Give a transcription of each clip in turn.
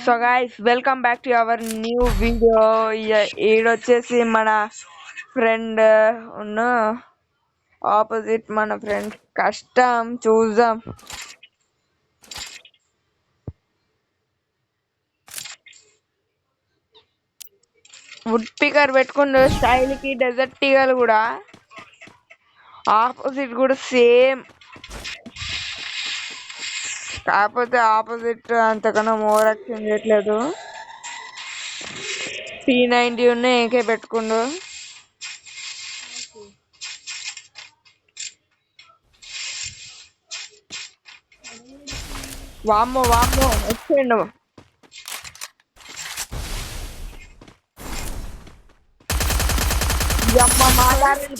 So guys welcome back to our new video. ఈడొచ్చేసి మన friend ఉన్న ఆపోజిట్ మన ఫ్రెండ్ కష్టం చూద్దాం. వుడ్ పికర్ పెట్టుకుండు స్టైల్ కి డెజర్ట్ టీగలు కూడా ఆపోజిట్ కూడా సేమ్, కాకపోతే ఆపోజిట్ అంతకన్నా ఓవర్ యాక్షన్ చేయట్లేదు. P90 ఉన్న ఏకే పెట్టుకుండు. వామ్మో వామ్మో వచ్చిండు.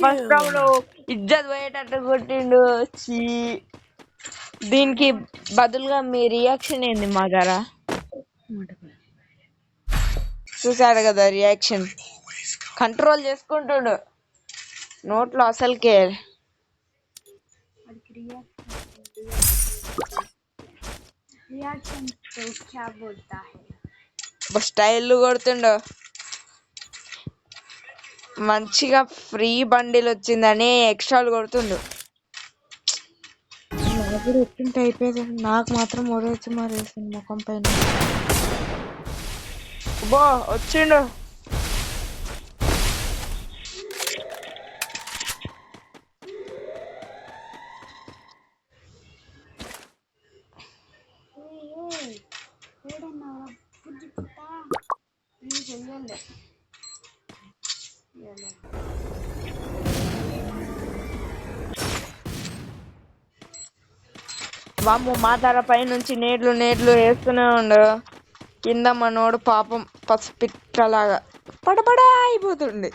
ఫస్ట్ రౌండ్ ఇజ్జత్ పోయేటట్టు కొట్టిండు. దీనికి బదులుగా మీ రియాక్షన్ ఏంది మాగారా? చూసాడు కదా రియాక్షన్, కంట్రోల్ చేసుకుంటుండు నోట్లో అసలుకే. స్టైల్ కొడుతుండు. మంచిగా ఫ్రీ బండిల్ వచ్చిందని ఎక్స్ట్రాలు కొడుతుండు. నాకు కూడా ఎట్టుంటే అయిపోయేది, నాకు మాత్రం ఒరేసి మారేసింది ముఖం పైన. బో వచ్చిండు. వామ్ము మాతార పై నుంచి నేడ్లు వేస్తూనే ఉండు. కింద మనోడు పాపం పసిపిట్టలాగా పడపడా అయిపోతుండే.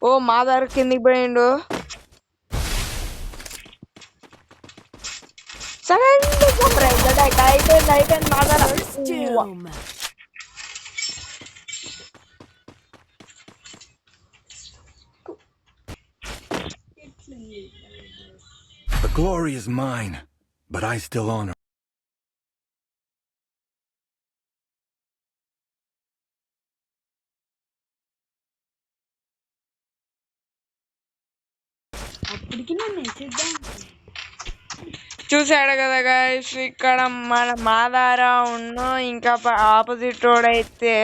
ఓ మాదార కిందికి పోయిండు. అయిపోయింది Madara. The glory is mine, but I still honor. చూసాడు కదా గైస్, ఇక్కడ మన మాదార ఉన్న ఇంకా ఆపోజిట్ రోడ్ అయితే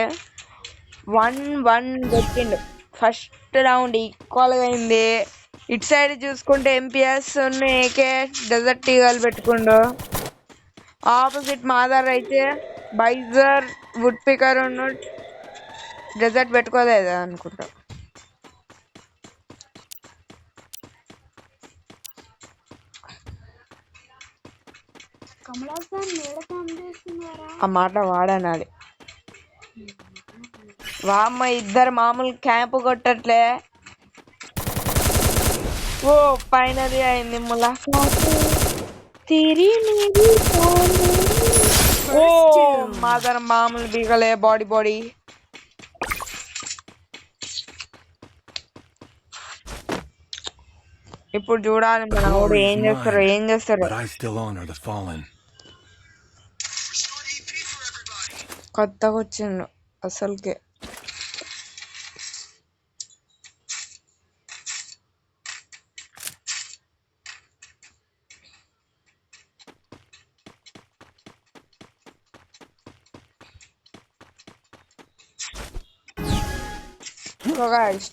1-1 కొట్టిండు. ఫస్ట్ రౌండ్ ఈక్వల్ గా అయింది. ఇటు సైడ్ చూసుకుంటే ఎంపీఎస్ ఉన్న ఏకే డెజర్ట్ టీగలు పెట్టుకుండు. ఆపోజిట్ మాదార్ అయితే బైజర్ వుడ్ పికర్ ఉన్న డెజర్ట్ పెట్టుకోలేదు అనుకుంటా. ఆ మాట వాడనాలి. వామ్మ ఇద్దరు మామూలు క్యాంపు కొట్టట్లే. ఓ ఫైనల్ అయింది ములాఖాత్. ఓ మాదర మామూలు బీగలే బాడీ. ఇప్పుడు చూడాలి మన ఊరు ఏం చేస్తారు. కొత్తగా వచ్చిండు అసలుకే.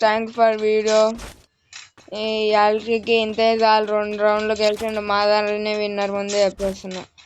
Thanks for video. ఈ యాల్కి ఇంతే చాలు. 2 రౌండ్లు గెలిచిండు. మాదారనే విన్నర్ ముందే చెప్పేస్తున్నా.